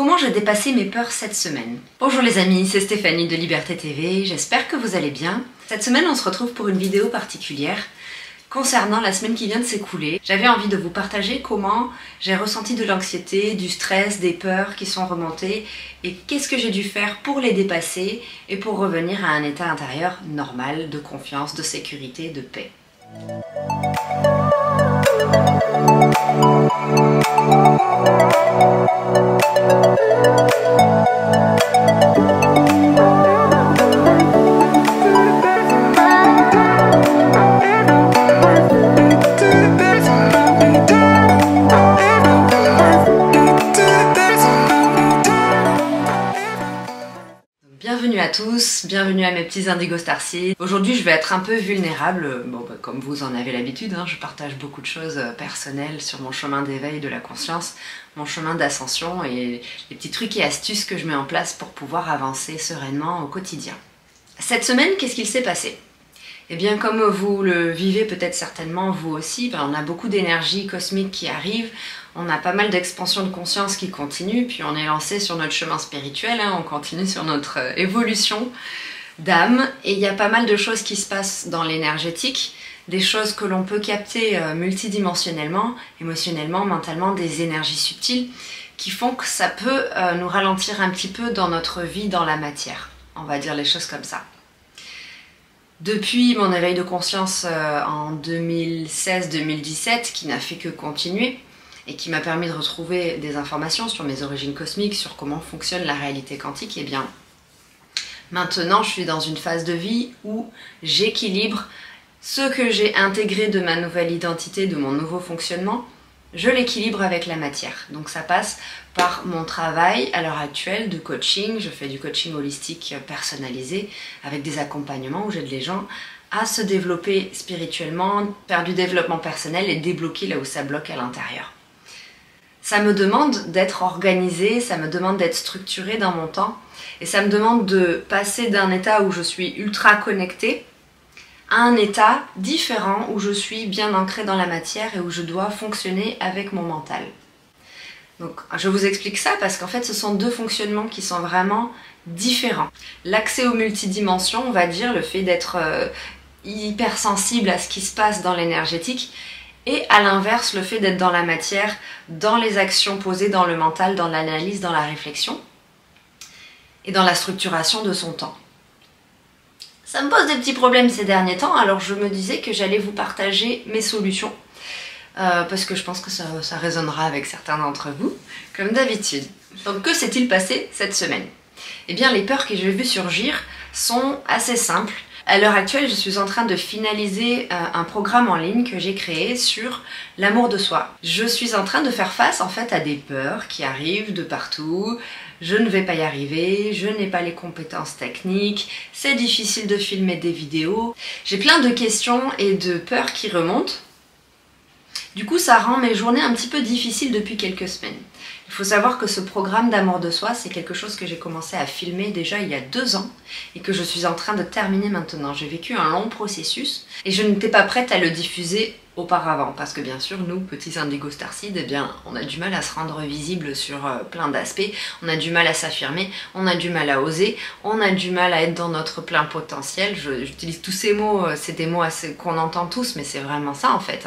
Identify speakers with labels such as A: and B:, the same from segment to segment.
A: Comment j'ai dépassé mes peurs cette semaine? Bonjour les amis, c'est Stéphanie de Liberté TV, j'espère que vous allez bien. Cette semaine on se retrouve pour une vidéo particulière concernant la semaine qui vient de s'écouler. J'avais envie de vous partager comment j'ai ressenti de l'anxiété, du stress, des peurs qui sont remontées et qu'est-ce que j'ai dû faire pour les dépasser et pour revenir à un état intérieur normal, de confiance, de sécurité, de paix. Bienvenue à tous, bienvenue à mes petits Indigo Starseeds. Aujourd'hui je vais être un peu vulnérable, comme vous en avez l'habitude, je partage beaucoup de choses personnelles sur mon chemin d'éveil de la conscience, mon chemin d'ascension et les petits trucs et astuces que je mets en place pour pouvoir avancer sereinement au quotidien. Cette semaine, qu'est-ce qu'il s'est passé? Eh bien, comme vous le vivez peut-être certainement vous aussi, on a beaucoup d'énergie cosmique qui arrive, on a pas mal d'expansion de conscience qui continue, puis on est lancé sur notre chemin spirituel, on continue sur notre évolution d'âme, et il y a pas mal de choses qui se passent dans l'énergétique, des choses que l'on peut capter multidimensionnellement, émotionnellement, mentalement, des énergies subtiles, qui font que ça peut nous ralentir un petit peu dans notre vie dans la matière. On va dire les choses comme ça. Depuis mon éveil de conscience en 2016-2017, qui n'a fait que continuer, et qui m'a permis de retrouver des informations sur mes origines cosmiques, sur comment fonctionne la réalité quantique, et bien maintenant je suis dans une phase de vie où j'équilibre ce que j'ai intégré de ma nouvelle identité, de mon nouveau fonctionnement, je l'équilibre avec la matière. Donc ça passe par mon travail à l'heure actuelle de coaching. Je fais du coaching holistique personnalisé avec des accompagnements où j'aide les gens à se développer spirituellement, faire du développement personnel et débloquer là où ça bloque à l'intérieur. Ça me demande d'être organisée, ça me demande d'être structurée dans mon temps et ça me demande de passer d'un état où je suis ultra connectée à un état différent où je suis bien ancrée dans la matière et où je dois fonctionner avec mon mental. Donc je vous explique ça parce qu'en fait ce sont deux fonctionnements qui sont vraiment différents. L'accès aux multidimensions, on va dire, le fait d'être hypersensible à ce qui se passe dans l'énergétique, et à l'inverse le fait d'être dans la matière, dans les actions posées, dans le mental, dans l'analyse, dans la réflexion et dans la structuration de son temps. Ça me pose des petits problèmes ces derniers temps, alors je me disais que j'allais vous partager mes solutions parce que je pense que ça résonnera avec certains d'entre vous, comme d'habitude. Donc que s'est-il passé cette semaine? Eh bien les peurs que j'ai vues surgir sont assez simples. À l'heure actuelle, je suis en train de finaliser un programme en ligne que j'ai créé sur l'amour de soi. Je suis en train de faire face en fait à des peurs qui arrivent de partout. Je ne vais pas y arriver, je n'ai pas les compétences techniques, c'est difficile de filmer des vidéos. J'ai plein de questions et de peurs qui remontent. Du coup, ça rend mes journées un petit peu difficiles depuis quelques semaines. Il faut savoir que ce programme d'amour de soi, c'est quelque chose que j'ai commencé à filmer déjà il y a 2 ans et que je suis en train de terminer maintenant. J'ai vécu un long processus et je n'étais pas prête à le diffuser auparavant parce que bien sûr, nous, petits Indigo Starseeds, eh bien, on a du mal à se rendre visible sur plein d'aspects, on a du mal à s'affirmer, on a du mal à oser, on a du mal à être dans notre plein potentiel. J'utilise tous ces mots, c'est des mots qu'on entend tous, mais c'est vraiment ça en fait,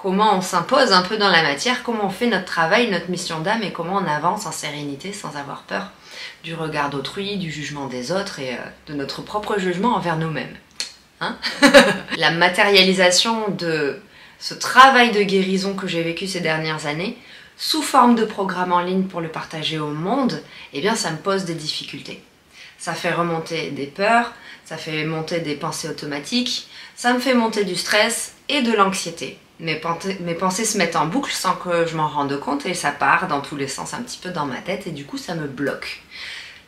A: Comment on s'impose un peu dans la matière, comment on fait notre travail, notre mission d'âme et comment on avance en sérénité sans avoir peur du regard d'autrui, du jugement des autres et de notre propre jugement envers nous-mêmes. La matérialisation de ce travail de guérison que j'ai vécu ces dernières années, sous forme de programme en ligne pour le partager au monde, eh bien ça me pose des difficultés. Ça fait remonter des peurs, ça fait monter des pensées automatiques, ça me fait monter du stress et de l'anxiété. Mes pensées se mettent en boucle sans que je m'en rende compte et ça part dans tous les sens un petit peu dans ma tête et du coup ça me bloque.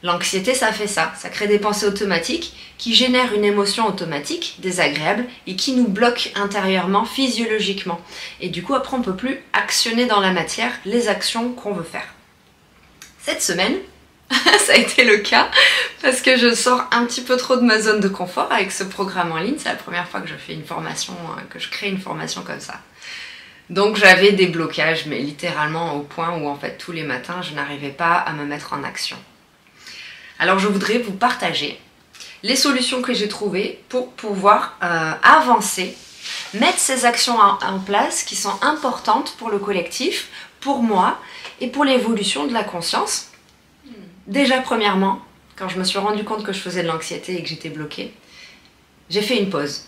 A: L'anxiété ça fait ça crée des pensées automatiques qui génèrent une émotion automatique, désagréable et qui nous bloque intérieurement, physiologiquement. Et du coup après on ne peut plus actionner dans la matière les actions qu'on veut faire. Cette semaine, ça a été le cas parce que je sors un petit peu trop de ma zone de confort avec ce programme en ligne. C'est la première fois que je fais une formation, que je crée une formation comme ça. Donc j'avais des blocages, mais littéralement au point où en fait tous les matins je n'arrivais pas à me mettre en action. Alors je voudrais vous partager les solutions que j'ai trouvées pour pouvoir avancer, mettre ces actions en place qui sont importantes pour le collectif, pour moi et pour l'évolution de la conscience. Déjà premièrement, quand je me suis rendu compte que je faisais de l'anxiété et que j'étais bloquée, j'ai fait une pause.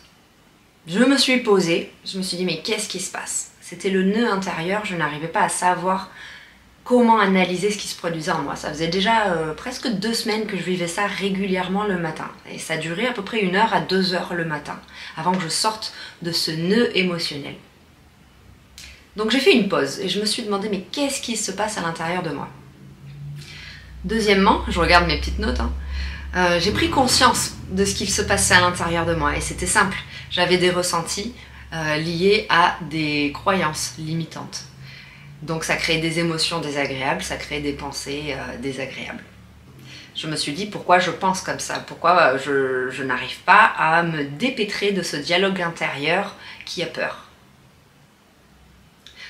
A: Je me suis posée, je me suis dit mais qu'est-ce qui se passe? C'était le nœud intérieur, je n'arrivais pas à savoir comment analyser ce qui se produisait en moi. Ça faisait déjà presque 2 semaines que je vivais ça régulièrement le matin. Et ça durait à peu près 1 heure à 2 heures le matin, avant que je sorte de ce nœud émotionnel. Donc j'ai fait une pause et je me suis demandé mais qu'est-ce qui se passe à l'intérieur de moi? Deuxièmement, je regarde mes petites notes, j'ai pris conscience de ce qu'il se passait à l'intérieur de moi et c'était simple. J'avais des ressentis liés à des croyances limitantes. Donc ça crée des émotions désagréables, ça crée des pensées désagréables. Je me suis dit pourquoi je pense comme ça, pourquoi je n'arrive pas à me dépêtrer de ce dialogue intérieur qui a peur.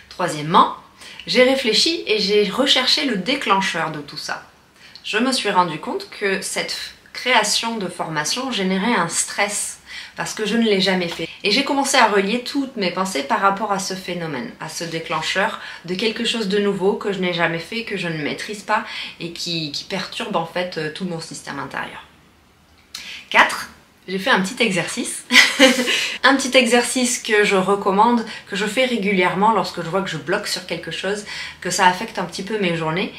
A: Troisièmement, j'ai réfléchi et j'ai recherché le déclencheur de tout ça. Je me suis rendu compte que cette création de formation générait un stress parce que je ne l'ai jamais fait. Et j'ai commencé à relier toutes mes pensées par rapport à ce phénomène, à ce déclencheur de quelque chose de nouveau que je n'ai jamais fait, que je ne maîtrise pas et qui perturbe en fait tout mon système intérieur. 4. J'ai fait un petit exercice. Un petit exercice que je recommande, que je fais régulièrement lorsque je vois que je bloque sur quelque chose, que ça affecte un petit peu mes journées,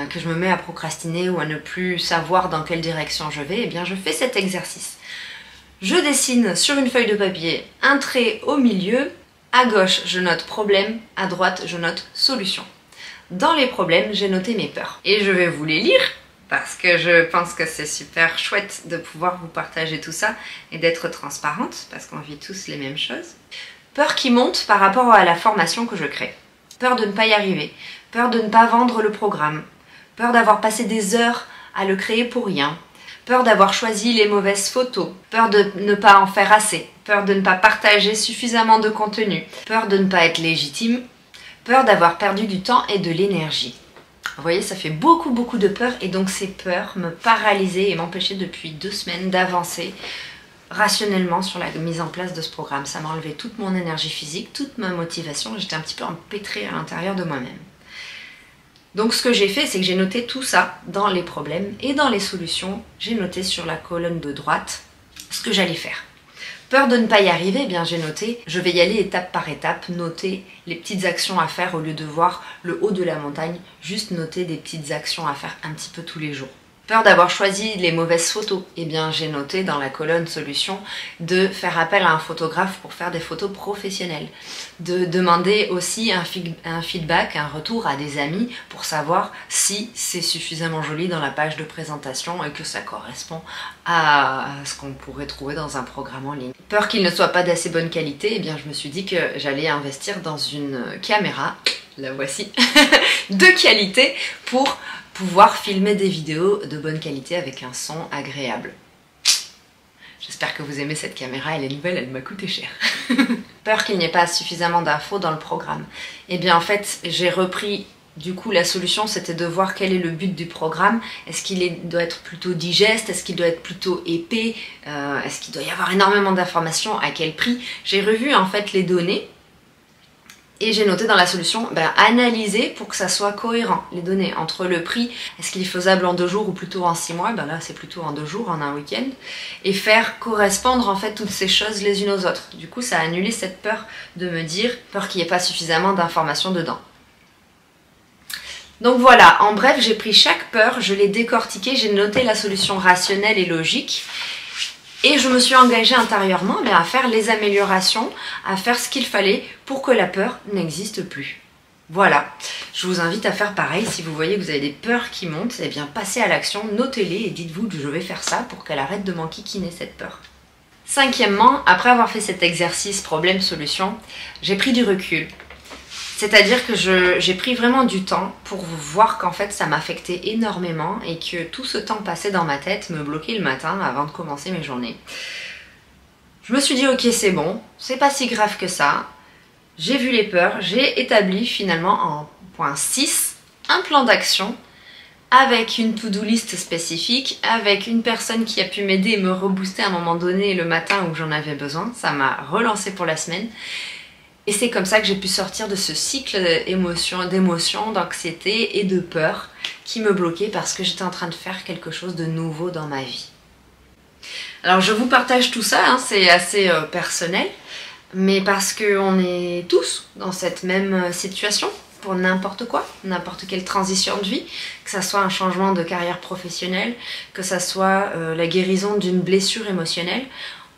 A: que je me mets à procrastiner ou à ne plus savoir dans quelle direction je vais, et bien je fais cet exercice. Je dessine sur une feuille de papier un trait au milieu, à gauche je note problème, à droite je note solution. Dans les problèmes, j'ai noté mes peurs. Et je vais vous les lire parce que je pense que c'est super chouette de pouvoir vous partager tout ça et d'être transparente parce qu'on vit tous les mêmes choses. Peur qui monte par rapport à la formation que je crée. Peur de ne pas y arriver, peur de ne pas vendre le programme, peur d'avoir passé des heures à le créer pour rien, peur d'avoir choisi les mauvaises photos, peur de ne pas en faire assez, peur de ne pas partager suffisamment de contenu, peur de ne pas être légitime, peur d'avoir perdu du temps et de l'énergie. Vous voyez, ça fait beaucoup de peurs et donc ces peurs me paralysaient et m'empêchaient depuis 2 semaines d'avancer rationnellement sur la mise en place de ce programme. Ça m'a enlevé toute mon énergie physique, toute ma motivation, j'étais un petit peu empêtrée à l'intérieur de moi-même. Donc ce que j'ai fait, c'est que j'ai noté tout ça dans les problèmes et dans les solutions. J'ai noté sur la colonne de droite ce que j'allais faire. Peur de ne pas y arriver, eh bien j'ai noté, je vais y aller étape par étape, noter les petites actions à faire au lieu de voir le haut de la montagne, juste noter des petites actions à faire un petit peu tous les jours. Peur d'avoir choisi les mauvaises photos, eh bien j'ai noté dans la colonne solution de faire appel à un photographe pour faire des photos professionnelles, de demander aussi un feedback, un retour à des amis pour savoir si c'est suffisamment joli dans la page de présentation et que ça correspond à ce qu'on pourrait trouver dans un programme en ligne. Peur qu'il ne soit pas d'assez bonne qualité, eh bien je me suis dit que j'allais investir dans une caméra, la voici, de qualité pour pouvoir filmer des vidéos de bonne qualité avec un son agréable. J'espère que vous aimez cette caméra, elle est nouvelle, elle m'a coûté cher. Peur qu'il n'y ait pas suffisamment d'infos dans le programme. Eh bien en fait, j'ai repris, du coup la solution c'était de voir quel est le but du programme. Est-ce qu'il doit être plutôt digeste? Est-ce qu'il doit être plutôt épais? Est-ce qu'il doit y avoir énormément d'informations? À quel prix? J'ai revu en fait les données. Et j'ai noté dans la solution, analyser pour que ça soit cohérent, les données entre le prix, est-ce qu'il est faisable en 2 jours ou plutôt en 6 mois, là c'est plutôt en 2 jours, en un week-end, et faire correspondre en fait toutes ces choses les unes aux autres. Du coup ça a annulé cette peur de me dire, peur qu'il n'y ait pas suffisamment d'informations dedans. Donc voilà, en bref j'ai pris chaque peur, je l'ai décortiquée, j'ai noté la solution rationnelle et logique, et je me suis engagée intérieurement à faire les améliorations, à faire ce qu'il fallait pour que la peur n'existe plus. Voilà, je vous invite à faire pareil. Si vous voyez que vous avez des peurs qui montent, eh bien passez à l'action, notez-les et dites-vous que je vais faire ça pour qu'elle arrête de m'enquiquiner cette peur. 5e, après avoir fait cet exercice problème-solution, j'ai pris du recul. C'est-à-dire que j'ai pris vraiment du temps pour voir qu'en fait ça m'affectait énormément et que tout ce temps passé dans ma tête me bloquait le matin avant de commencer mes journées. Je me suis dit ok c'est bon, c'est pas si grave que ça, J'ai vu les peurs, j'ai établi finalement en point 6 un plan d'action avec une to-do list spécifique, avec une personne qui a pu m'aider et me rebooster à un moment donné le matin où j'en avais besoin. Ça m'a relancé pour la semaine. Et c'est comme ça que j'ai pu sortir de ce cycle d'émotions, d'anxiété et de peur qui me bloquait parce que j'étais en train de faire quelque chose de nouveau dans ma vie. Alors je vous partage tout ça, hein, c'est assez personnel, mais parce qu'on est tous dans cette même situation pour n'importe quoi, n'importe quelle transition de vie, que ça soit un changement de carrière professionnelle, que ça soit la guérison d'une blessure émotionnelle.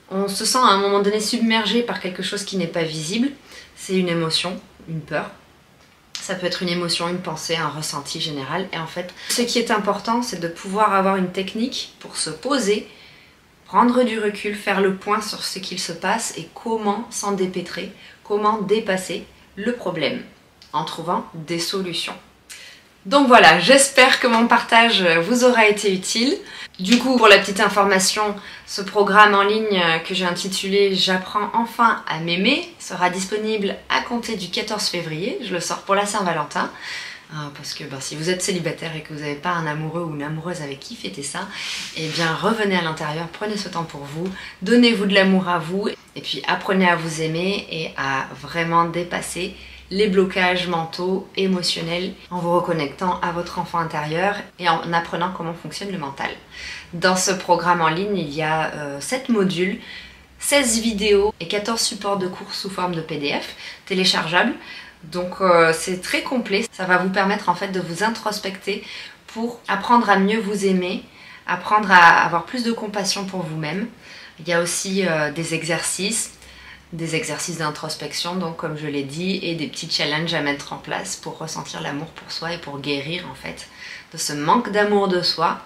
A: On se sent à un moment donné submergé par quelque chose qui n'est pas visible. C'est une émotion, une peur. Ça peut être une émotion, une pensée, un ressenti général. Et en fait, ce qui est important, c'est de pouvoir avoir une technique pour se poser, prendre du recul, faire le point sur ce qu'il se passe et comment s'en dépêtrer, comment dépasser le problème en trouvant des solutions. Donc voilà, j'espère que mon partage vous aura été utile. Du coup, pour la petite information, ce programme en ligne que j'ai intitulé « J'apprends enfin à m'aimer » sera disponible à compter du 14 février. Je le sors pour la Saint-Valentin. Parce que si vous êtes célibataire et que vous n'avez pas un amoureux ou une amoureuse avec qui fêter ça, eh bien revenez à l'intérieur, prenez ce temps pour vous, donnez-vous de l'amour à vous, et puis apprenez à vous aimer et à vraiment dépasser les blocages mentaux, émotionnels, en vous reconnectant à votre enfant intérieur et en apprenant comment fonctionne le mental. Dans ce programme en ligne, il y a 7 modules, 16 vidéos et 14 supports de cours sous forme de PDF téléchargeables. Donc c'est très complet, ça va vous permettre en fait de vous introspecter pour apprendre à mieux vous aimer, apprendre à avoir plus de compassion pour vous-même. Il y a aussi des exercices d'introspection, donc comme je l'ai dit, et des petits challenges à mettre en place pour ressentir l'amour pour soi et pour guérir en fait de ce manque d'amour de soi.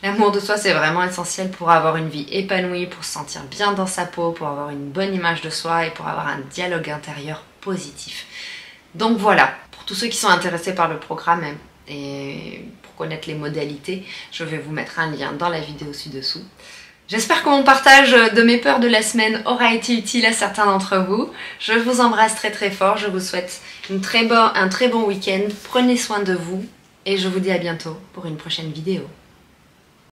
A: L'amour de soi, c'est vraiment essentiel pour avoir une vie épanouie, pour se sentir bien dans sa peau, pour avoir une bonne image de soi et pour avoir un dialogue intérieur positif. Donc voilà, pour tous ceux qui sont intéressés par le programme et pour connaître les modalités, je vais vous mettre un lien dans la vidéo ci-dessous. J'espère que mon partage de mes peurs de la semaine aura été utile à certains d'entre vous. Je vous embrasse très très fort, je vous souhaite un très bon week-end, prenez soin de vous et je vous dis à bientôt pour une prochaine vidéo.